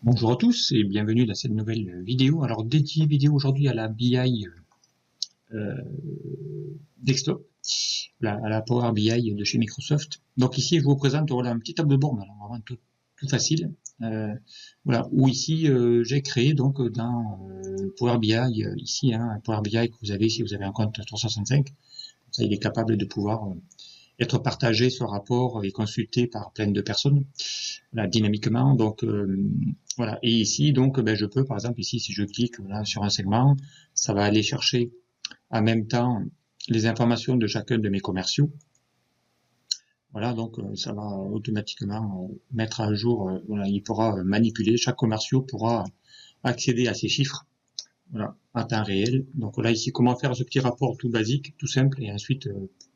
Bonjour à tous et bienvenue dans cette nouvelle vidéo. Alors dédiée vidéo aujourd'hui à la BI euh, desktop, à la Power BI de chez Microsoft. Donc ici je vous présente voilà, un petit tableau de bord, alors vraiment tout facile. Voilà, où ici j'ai créé donc dans Power BI ici, un Power BI que vous avez si vous avez un compte 365. Comme ça il est capable de pouvoir être partagé ce rapport et consulté par plein de personnes, voilà, dynamiquement. Donc voilà. Et ici, donc, je peux, par exemple, ici, si je clique là, sur un segment, ça va aller chercher en même temps les informations de chacun de mes commerciaux. Voilà, donc ça va automatiquement mettre à jour. Voilà, il pourra manipuler. Chaque commerciaux pourra accéder à ces chiffres. Voilà, à temps réel. Donc voilà, ici, comment faire ce petit rapport tout basique, tout simple, et ensuite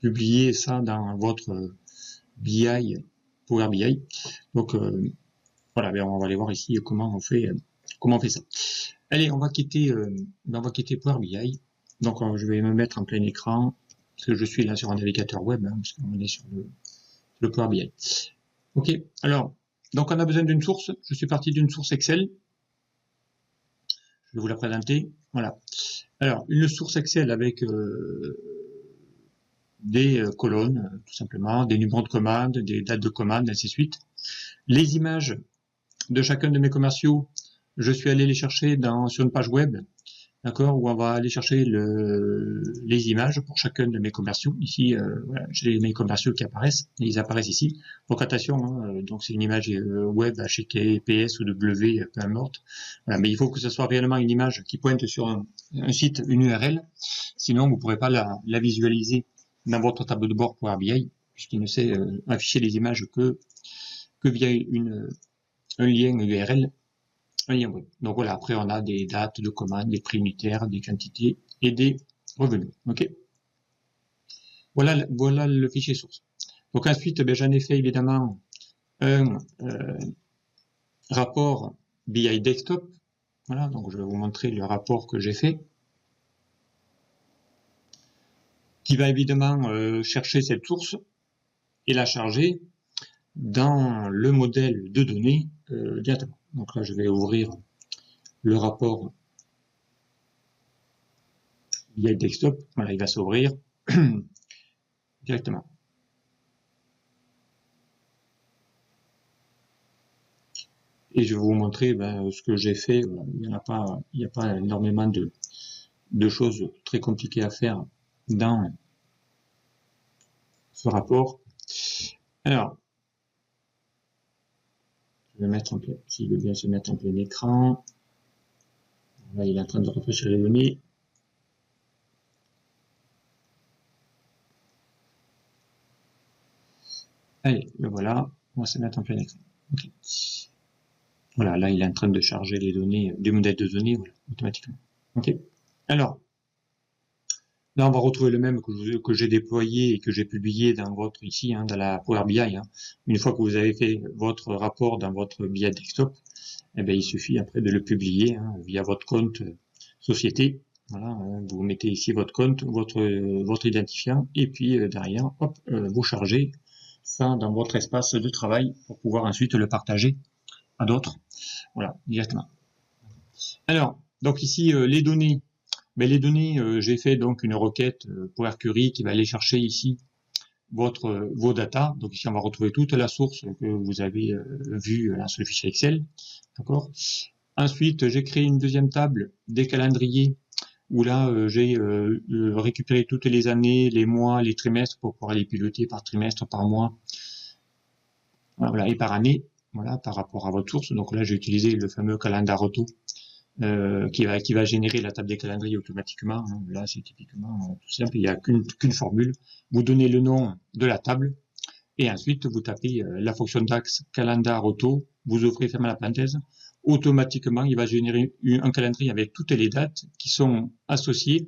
publier ça dans votre BI, Power BI. Donc voilà, on va aller voir ici comment on fait ça. Allez, on va quitter Power BI. Donc je vais me mettre en plein écran parce que je suis là sur un navigateur web, parce qu'on est sur le Power BI. Ok, alors donc on a besoin d'une source. Je suis parti d'une source Excel. Je vais vous la présenter. Voilà. Alors une source Excel avec des colonnes, tout simplement, des numéros de commande, des dates de commande, ainsi de suite. Les images de chacun de mes commerciaux, je suis allé les chercher sur une page web, d'accord, où on va aller chercher les images pour chacun de mes commerciaux. Ici, voilà, j'ai mes commerciaux qui apparaissent, et ils apparaissent ici. Donc attention, hein, donc c'est une image web HTTPS ou W, peu importe. Voilà, mais il faut que ce soit réellement une image qui pointe sur un site, une URL. Sinon, vous ne pourrez pas la visualiser dans votre tableau de bord Power BI, puisqu'il ne sait afficher les images que via un lien URL, un lien web. Donc voilà, après on a des dates de commande, des prix unitaires, des quantités et des revenus. Ok. Voilà le fichier source. Donc ensuite, j'en ai fait évidemment un rapport BI Desktop. Voilà, donc je vais vous montrer le rapport que j'ai fait, qui va évidemment chercher cette source et la charger dans le modèle de données directement. Donc là, je vais ouvrir le rapport BI Desktop. Voilà, il va s'ouvrir directement. Et je vais vous montrer ce que j'ai fait. Il n'y a pas énormément de choses très compliquées à faire dans ce rapport. Alors, je vais mettre s'il veut bien se mettre en plein écran. Là, il est en train de rafraîchir les données. Allez, le voilà. On va se mettre en plein écran. Okay. Voilà, là, il est en train de charger les données, des modèles de données, voilà, automatiquement. Ok. Alors, là, on va retrouver le même que j'ai déployé et que j'ai publié dans votre ici, hein, dans la Power BI. Hein. Une fois que vous avez fait votre rapport dans votre BI Desktop, eh bien, il suffit après de le publier via votre compte société. Voilà, hein, vous mettez ici votre compte, votre identifiant, et puis derrière, hop, vous chargez ça dans votre espace de travail pour pouvoir ensuite le partager à d'autres. Voilà, directement. Alors, donc ici, les données. Les données, j'ai fait donc une requête Power Query qui va aller chercher ici vos data. Donc ici, on va retrouver toute la source que vous avez vue sur le fichier Excel. D'accord. Ensuite, j'ai créé une deuxième table des calendriers où là, j'ai récupéré toutes les années, les mois, les trimestres pour pouvoir les piloter par trimestre, par mois, voilà, et par année, voilà, par rapport à votre source. Donc là, j'ai utilisé le fameux calendar auto qui va générer la table des calendriers automatiquement. Hein. Là, c'est typiquement tout simple. Il n'y a qu'une formule. Vous donnez le nom de la table et ensuite vous tapez la fonction DAX calendar auto. Vous ouvrez fermez la parenthèse. Automatiquement, il va générer un calendrier avec toutes les dates qui sont associées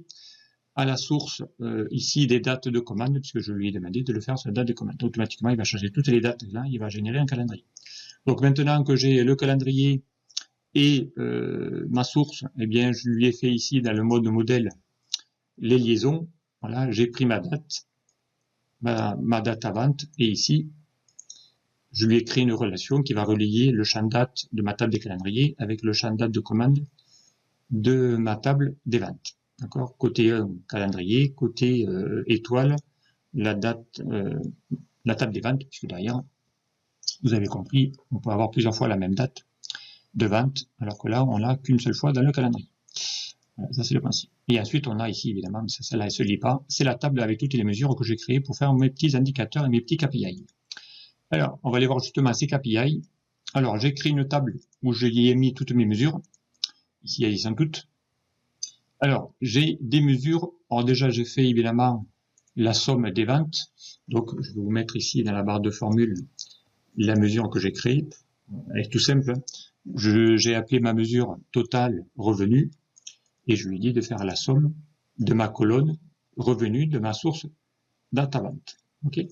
à la source ici des dates de commande, puisque je lui ai demandé de le faire sur la date de commande. Automatiquement, il va changer toutes les dates là, il va générer un calendrier. Donc maintenant que j'ai le calendrier et ma source, eh bien, je lui ai fait ici dans le mode modèle les liaisons. Voilà, j'ai pris ma date à vente et ici, je lui ai créé une relation qui va relayer le champ date de ma table des calendriers avec le champ date de commande de ma table des ventes. D'accord? Côté 1, calendrier, côté étoile, la date, la table des ventes, puisque derrière, vous avez compris, on peut avoir plusieurs fois la même date de vente, alors que là, on l'a qu'une seule fois dans le calendrier. Voilà, ça, c'est le principe. Et ensuite, on a ici, évidemment, mais celle-là, elle se lit pas, c'est la table avec toutes les mesures que j'ai créées pour faire mes petits indicateurs et mes petits KPI. Alors, on va aller voir justement ces KPI. Alors, j'ai créé une table où je y ai mis toutes mes mesures. Ici, elles sont toutes. Alors, j'ai des mesures. Alors déjà, j'ai fait évidemment la somme des ventes. Donc, je vais vous mettre ici dans la barre de formule la mesure que j'ai créée. Elle est tout simple. J'ai appelé ma mesure totale revenu et je lui ai dit de faire la somme de ma colonne revenu de ma source data vente. Okay.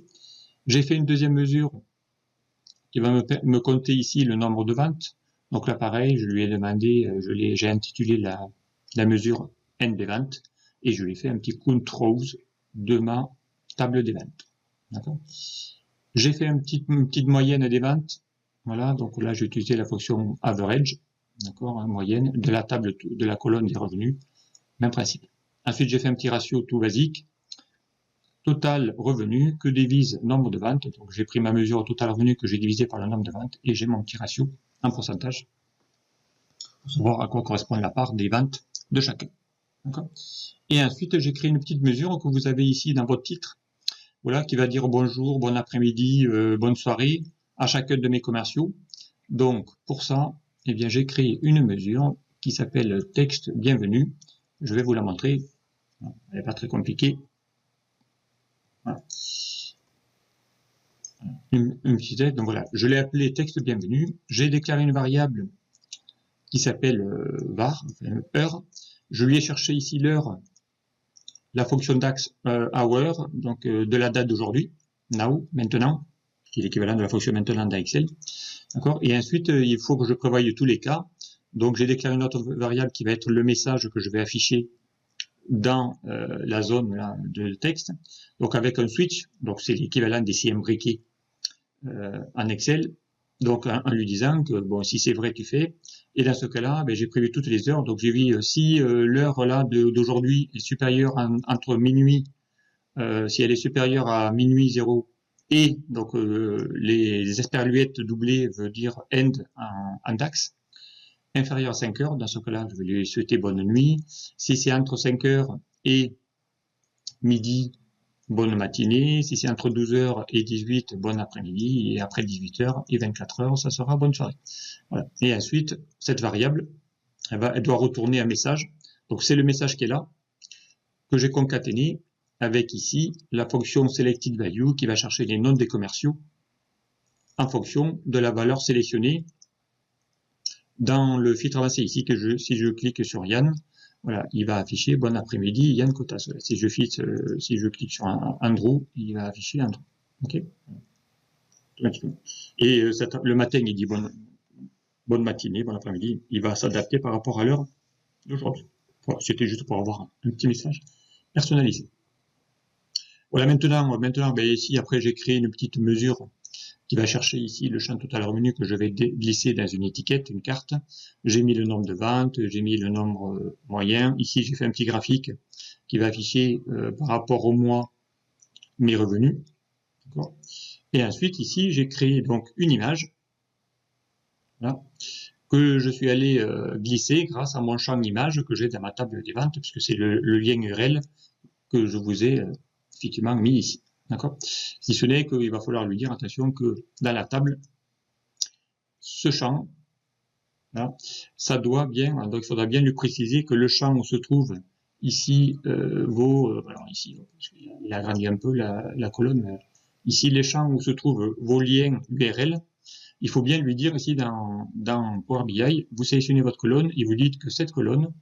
J'ai fait une deuxième mesure qui va me compter ici le nombre de ventes. Donc là, pareil, je lui ai demandé, j'ai intitulé la mesure N des ventes et je lui ai fait un petit count rows de ma table des ventes. D'accord. J'ai fait une petite moyenne des ventes. Voilà, donc là, j'ai utilisé la fonction average, d'accord, hein, moyenne, de la table, de la colonne des revenus. Même principe. Ensuite, j'ai fait un petit ratio tout basique. Total revenu que divise nombre de ventes. Donc, j'ai pris ma mesure total revenu que j'ai divisé par le nombre de ventes et j'ai mon petit ratio en pourcentage pour savoir à quoi correspond la part des ventes de chacun. Et ensuite, j'ai créé une petite mesure que vous avez ici dans votre titre. Voilà, qui va dire bonjour, bon après-midi, bonne soirée à chacun de mes commerciaux. Donc, pour ça, eh bien, j'ai créé une mesure qui s'appelle texte bienvenue. Je vais vous la montrer. Elle n'est pas très compliquée. Voilà. Une petite aide. Donc voilà, je l'ai appelé texte bienvenue. J'ai déclaré une variable qui s'appelle var, enfin, heure. Je lui ai cherché ici l'heure, la fonction d'axe hour, donc de la date d'aujourd'hui, now, maintenant, qui est l'équivalent de la fonction maintenant dans Excel. D'accord. Et ensuite, il faut que je prévoie tous les cas. Donc j'ai déclaré une autre variable qui va être le message que je vais afficher dans la zone là, de texte, donc avec un switch, donc c'est l'équivalent des CM briquets en Excel, donc en lui disant que bon, si c'est vrai, tu fais, et dans ce cas-là, ben, j'ai prévu toutes les heures, donc j'ai vu si l'heure là d'aujourd'hui est supérieure entre minuit, si elle est supérieure à minuit 0, et donc les esperluettes doublées veut dire end en DAX, inférieur à 5 heures, dans ce cas-là, je vais lui souhaiter bonne nuit. Si c'est entre 5 heures et midi, bonne matinée. Si c'est entre 12 heures et 18, bon après-midi. Et après 18 heures et 24 heures, ça sera bonne soirée. Voilà. Et ensuite, cette variable, elle doit retourner un message. Donc, c'est le message qui est là, que j'ai concaténé avec ici la fonction selected value qui va chercher les noms des commerciaux en fonction de la valeur sélectionnée dans le filtre avancé ici, si je clique sur Yann, voilà, il va afficher bon après-midi Yann Cotas. Si je clique sur Andrew, il va afficher Andrew. Ok. Et le matin, il dit bonne matinée, bon après-midi. Il va s'adapter par rapport à l'heure d'aujourd'hui. Voilà, c'était juste pour avoir un petit message personnalisé. Voilà, maintenant, ben ici, après, j'ai créé une petite mesure qui va chercher ici le champ total revenu que je vais glisser dans une étiquette, une carte. J'ai mis le nombre de ventes, j'ai mis le nombre moyen. Ici, j'ai fait un petit graphique qui va afficher par rapport au mois mes revenus. Et ensuite, ici, j'ai créé donc une image voilà, que je suis allé glisser grâce à mon champ image que j'ai dans ma table des ventes, puisque c'est le lien URL que je vous ai effectivement mis ici. D'accord. Si ce n'est qu'il va falloir lui dire, attention, que dans la table, ce champ, là, ça doit bien, donc il faudra bien lui préciser que le champ où se trouve ici alors ici, il a agrandi un peu la colonne, ici les champs où se trouvent vos liens URL, il faut bien lui dire ici dans Power BI, vous sélectionnez votre colonne et vous dites que cette colonne,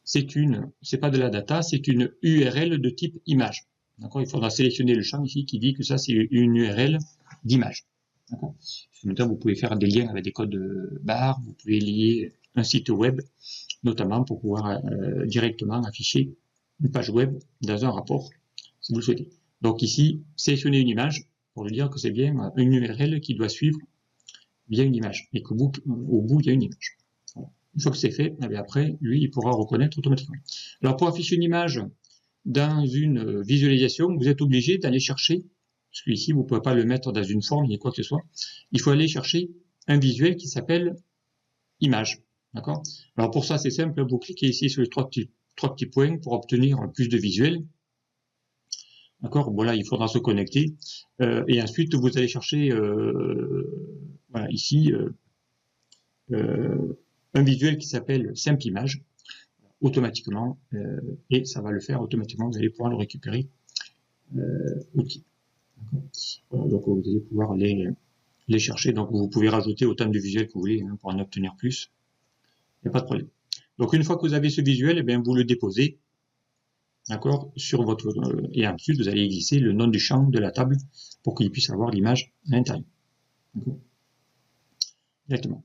c'est pas de la data, c'est une URL de type image. D'accord. Il faudra sélectionner le champ ici qui dit que ça c'est une URL d'image. D'accord. Maintenant, vous pouvez faire des liens avec des codes barres, vous pouvez lier un site web, notamment pour pouvoir directement afficher une page web dans un rapport, si vous le souhaitez. Donc ici, sélectionnez une image, pour lui dire que c'est bien une URL qui doit suivre bien une image, et qu'au bout, il y a une image. Voilà. Une fois que c'est fait, et après, lui, il pourra reconnaître automatiquement. Alors, pour afficher une image dans une visualisation, vous êtes obligé d'aller chercher, parce que ici, vous ne pouvez pas le mettre dans une forme, ni quoi que ce soit, il faut aller chercher un visuel qui s'appelle image. D'accord? Alors, pour ça, c'est simple, vous cliquez ici sur les trois petits points pour obtenir plus de visuels. D'accord? Bon, là, il faudra se connecter. Et ensuite, vous allez chercher, voilà, ici, un visuel qui s'appelle simple image, automatiquement, et ça va le faire automatiquement. Vous allez pouvoir le récupérer outil. Voilà, donc, vous allez pouvoir les chercher. Donc, vous pouvez rajouter autant de visuels que vous voulez hein, pour en obtenir plus. Il n'y a pas de problème. Donc, une fois que vous avez ce visuel, eh bien, vous le déposez. D'accord, sur votre et ensuite vous allez glisser le nom du champ de la table pour qu'il puisse avoir l'image à l'intérieur. Directement.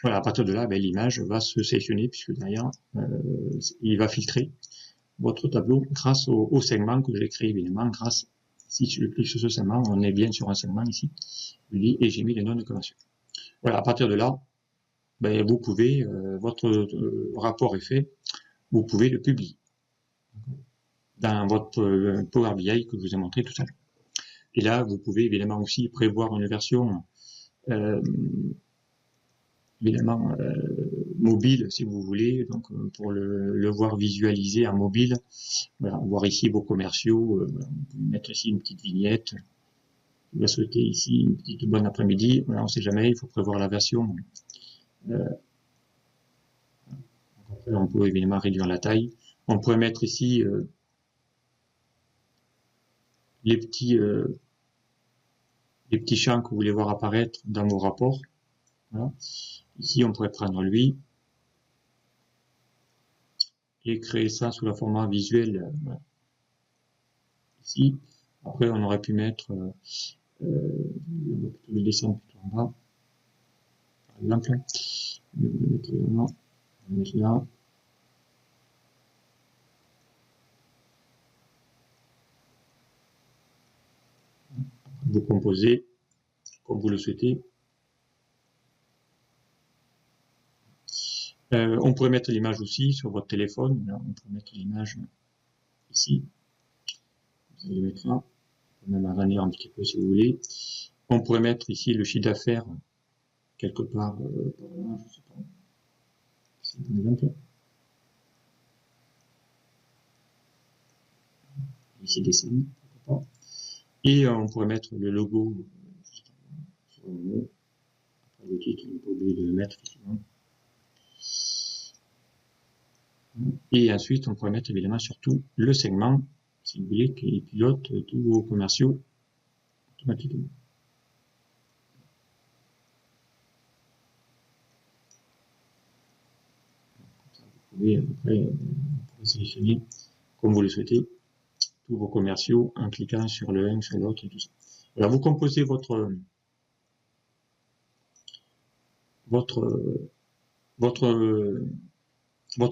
Voilà, à partir de là, ben, l'image va se sélectionner puisque derrière il va filtrer votre tableau grâce au segment que j'ai créé évidemment. Grâce, si je clique sur ce segment, on est bien sur un segment ici. Et j'ai mis les noms de conversion. Voilà, à partir de là, ben, vous pouvez votre rapport est fait, vous pouvez le publier dans votre Power BI que je vous ai montré tout à l'heure. Et là, vous pouvez évidemment aussi prévoir une version évidemment mobile si vous voulez, donc pour le voir visualiser en mobile. Voilà, voir ici vos commerciaux, voilà, vous pouvez mettre ici une petite vignette. Je vais souhaiter ici une petite bonne après-midi. Voilà, on ne sait jamais, il faut prévoir la version. Après, on peut évidemment réduire la taille. On pourrait mettre ici les petits champs que vous voulez voir apparaître dans vos rapports. Voilà. Ici, on pourrait prendre lui et créer ça sous la format visuel. Voilà. Ici, après, on aurait pu mettre, on va plutôt le descendre plutôt en bas. Par exemple, on va le mettre là. Vous composez comme vous le souhaitez. On pourrait mettre l'image aussi sur votre téléphone. Là, on pourrait mettre l'image ici. Vous allez mettre là. On peut même agrandir un petit peu si vous voulez. On pourrait mettre ici le chiffre d'affaires quelque part par là, je sais pas. C'est un exemple. Ici descendre, pourquoi pas. Et on pourrait mettre le logo sur le mot. Après le titre, on n'est pas obligé de le mettre effectivement. Et ensuite, on pourrait mettre évidemment surtout le segment, si vous voulez, qui pilote tous vos commerciaux automatiquement. Vous pouvez après sélectionner comme vous le souhaitez tous vos commerciaux en cliquant sur le un, sur l'autre et tout ça. Voilà, vous composez votre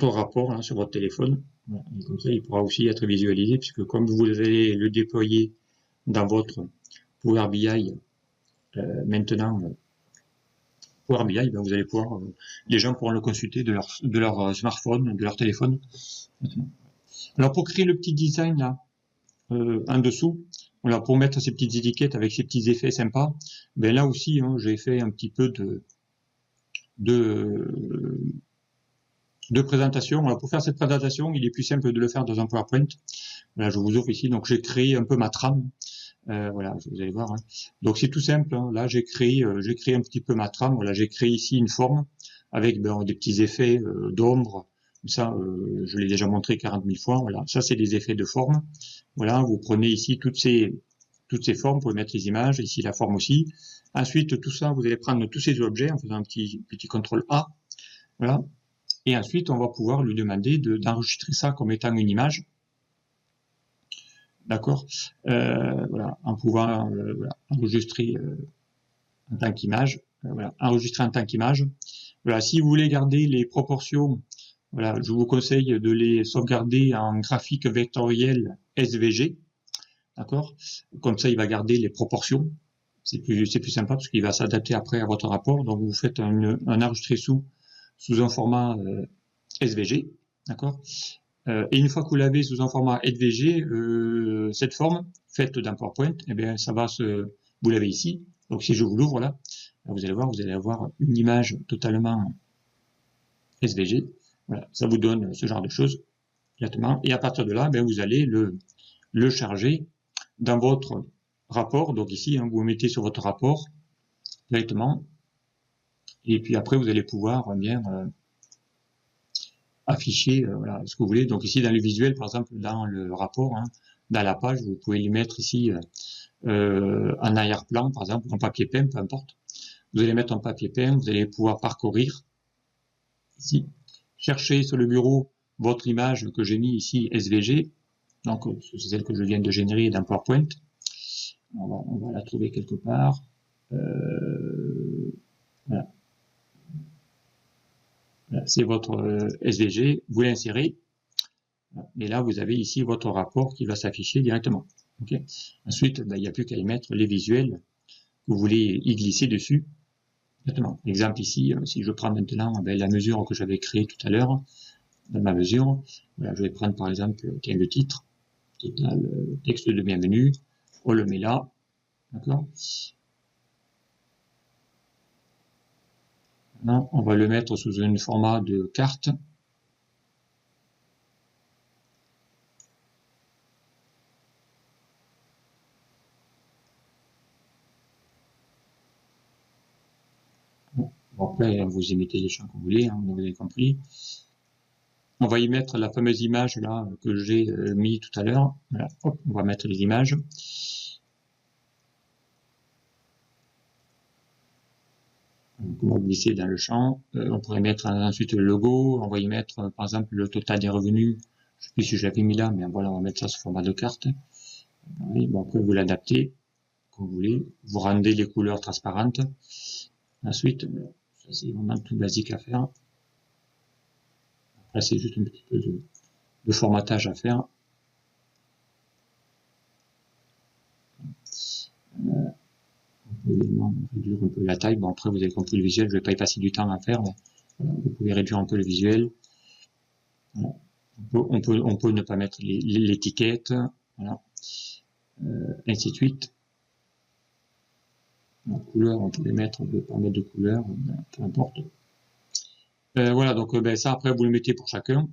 rapport là, sur votre téléphone. Voilà. Et comme ça, il pourra aussi être visualisé puisque comme vous allez le déployer dans votre Power BI maintenant, Power BI, ben vous allez pouvoir, les gens pourront le consulter de leur smartphone, de leur téléphone. Alors pour créer le petit design là, en dessous, voilà, pour mettre ces petites étiquettes avec ces petits effets sympas, ben là aussi, hein, j'ai fait un petit peu de présentation. Alors pour faire cette présentation, il est plus simple de le faire dans un PowerPoint. Voilà, je vous ouvre ici, donc j'ai créé un peu ma trame. Voilà, vous allez voir. Hein. Donc c'est tout simple. Hein. Là, j'ai créé un petit peu ma trame. Voilà, j'ai créé ici une forme avec des petits effets d'ombre. Ça, je l'ai déjà montré 40 000 fois. Voilà, ça c'est des effets de forme. Voilà, vous prenez ici toutes ces formes, vous pouvez mettre les images, ici la forme aussi. Ensuite, tout ça, vous allez prendre tous ces objets en faisant un petit CTRL A. Voilà. Et ensuite, on va pouvoir lui demander d'enregistrer ça comme étant une image. D'accord, voilà, en pouvant voilà, enregistrer en tant qu'image. Voilà, enregistrer en tant qu'image. Voilà, si vous voulez garder les proportions, voilà, je vous conseille de les sauvegarder en graphique vectoriel SVG. d'accord? Comme ça, il va garder les proportions. C'est plus sympa parce qu'il va s'adapter après à votre rapport. Donc, vous faites un enregistré sous un format SVG, d'accord? Et une fois que vous l'avez sous un format SVG, cette forme faite d'un PowerPoint, eh bien, vous l'avez ici. Donc, si je vous l'ouvre là, vous allez avoir une image totalement SVG. Voilà, ça vous donne ce genre de choses directement. Et à partir de là, ben, vous allez le charger dans votre rapport. Donc ici, vous le mettez sur votre rapport directement. Et puis après, vous allez pouvoir bien afficher voilà, ce que vous voulez. Donc ici, dans le visuel, par exemple, dans le rapport, dans la page, vous pouvez lui mettre ici en arrière-plan, par exemple, en papier peint, peu importe. Vous allez mettre en papier peint, vous allez pouvoir parcourir ici, chercher sur le bureau votre image que j'ai mis ici SVG, donc c'est celle que je viens de générer d'un PowerPoint. On va la trouver quelque part. Voilà. Voilà, c'est votre SVG, vous l'insérez, et là vous avez ici votre rapport qui va s'afficher directement. Okay. Ensuite, il n'y a plus qu'à y mettre les visuels que vous voulez y glisser dessus. Exactement. Exemple ici, si je prends maintenant la mesure que j'avais créée tout à l'heure, dans ma mesure, voilà, je vais prendre par exemple le titre, total texte de bienvenue, on le met là, d'accord. Maintenant, on va le mettre sous un format de carte. Bon, après, vous y mettez les champs que vous voulez, vous avez compris. On va y mettre la fameuse image là que j'ai mis tout à l'heure. Voilà, hop, on va mettre les images. Donc, on va glisser dans le champ. On pourrait mettre ensuite le logo. On va y mettre par exemple le total des revenus. Je sais plus si je l'avais mis là, mais voilà, on va mettre ça sous format de carte. Et bon, après vous l'adaptez comme vous voulez. Vous rendez les couleurs transparentes. Ensuite, ça c'est vraiment tout basique à faire. Après c'est juste un petit peu de formatage à faire. On peut également réduire un peu la taille. Bon, après, vous avez compris le visuel, je ne vais pas y passer du temps à faire, mais voilà, vous pouvez réduire un peu le visuel. Voilà. On peut ne pas mettre l'étiquette, voilà. Ainsi de suite. La couleur, on peut les mettre, on peut pas mettre de couleur, peu importe. Voilà, donc ça, après, vous le mettez pour chacun.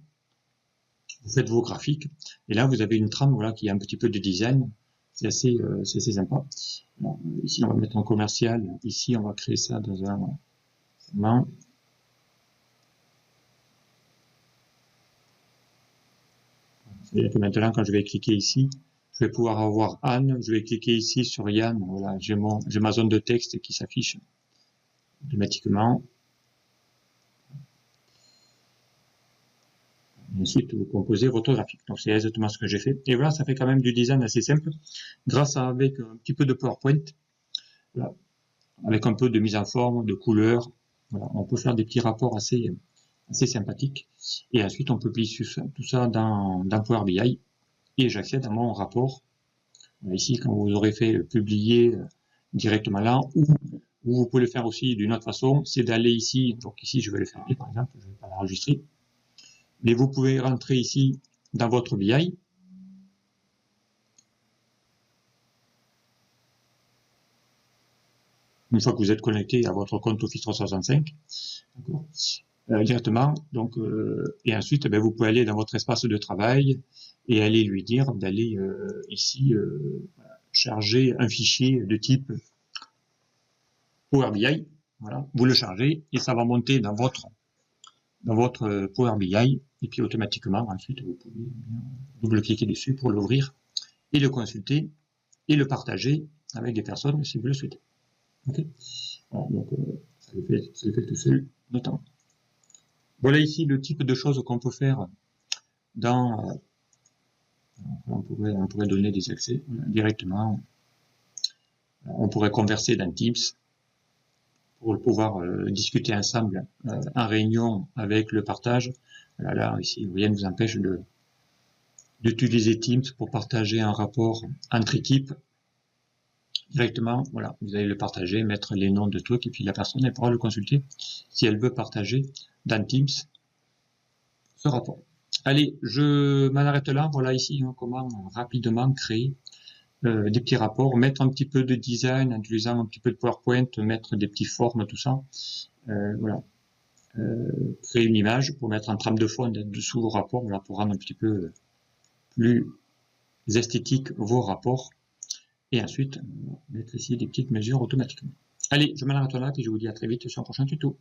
Vous faites vos graphiques. Et là, vous avez une trame voilà, qui a un petit peu de design. C'est assez sympa. Alors, ici, on va mettre en commercial. Ici, on va créer ça dans un segment. C'est-à-dire que maintenant, quand je vais cliquer ici, je vais pouvoir avoir Anne. Je vais cliquer ici sur Yann. Voilà, j'ai ma zone de texte qui s'affiche automatiquement. Et ensuite, vous composez votre graphique. Donc, c'est exactement ce que j'ai fait. Et voilà, ça fait quand même du design assez simple. Grâce avec un petit peu de PowerPoint, voilà, avec un peu de mise en forme, de couleurs, voilà, on peut faire des petits rapports assez sympathiques. Et ensuite, on publie tout ça dans Power BI. Et j'accède à mon rapport. Ici, quand vous aurez fait publier directement là, ou vous pouvez le faire aussi d'une autre façon, c'est d'aller ici, donc ici je vais le fermer par exemple, je ne vais pas l'enregistrer, mais vous pouvez rentrer ici dans votre BI, une fois que vous êtes connecté à votre compte Office 365, directement, donc, et ensuite vous pouvez aller dans votre espace de travail et aller lui dire d'aller ici charger un fichier de type Power BI, voilà, vous le chargez et ça va monter dans votre Power BI et puis automatiquement ensuite vous pouvez double-cliquer dessus pour l'ouvrir et le consulter et le partager avec des personnes si vous le souhaitez. Okay, voilà, donc ça le fait tout seul notamment. Voilà ici le type de choses qu'on peut faire dans on pourrait donner des accès directement. On pourrait converser dans Teams pour pouvoir discuter ensemble en réunion avec le partage. Là, ici, rien ne vous empêche d'utiliser Teams pour partager un rapport entre équipes directement. Voilà, vous allez le partager, mettre les noms de trucs, et puis la personne, elle pourra le consulter si elle veut partager dans Teams ce rapport. Allez, je m'en arrête là. Voilà ici comment rapidement créer des petits rapports, mettre un petit peu de design en utilisant un petit peu de PowerPoint, mettre des petites formes, tout ça. Voilà. Créer une image pour mettre en trame de fond dessous vos rapports, voilà, pour rendre un petit peu plus esthétique vos rapports. Et ensuite, mettre ici des petites mesures automatiquement. Allez, je m'arrête là et je vous dis à très vite sur un prochain tuto.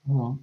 Au revoir.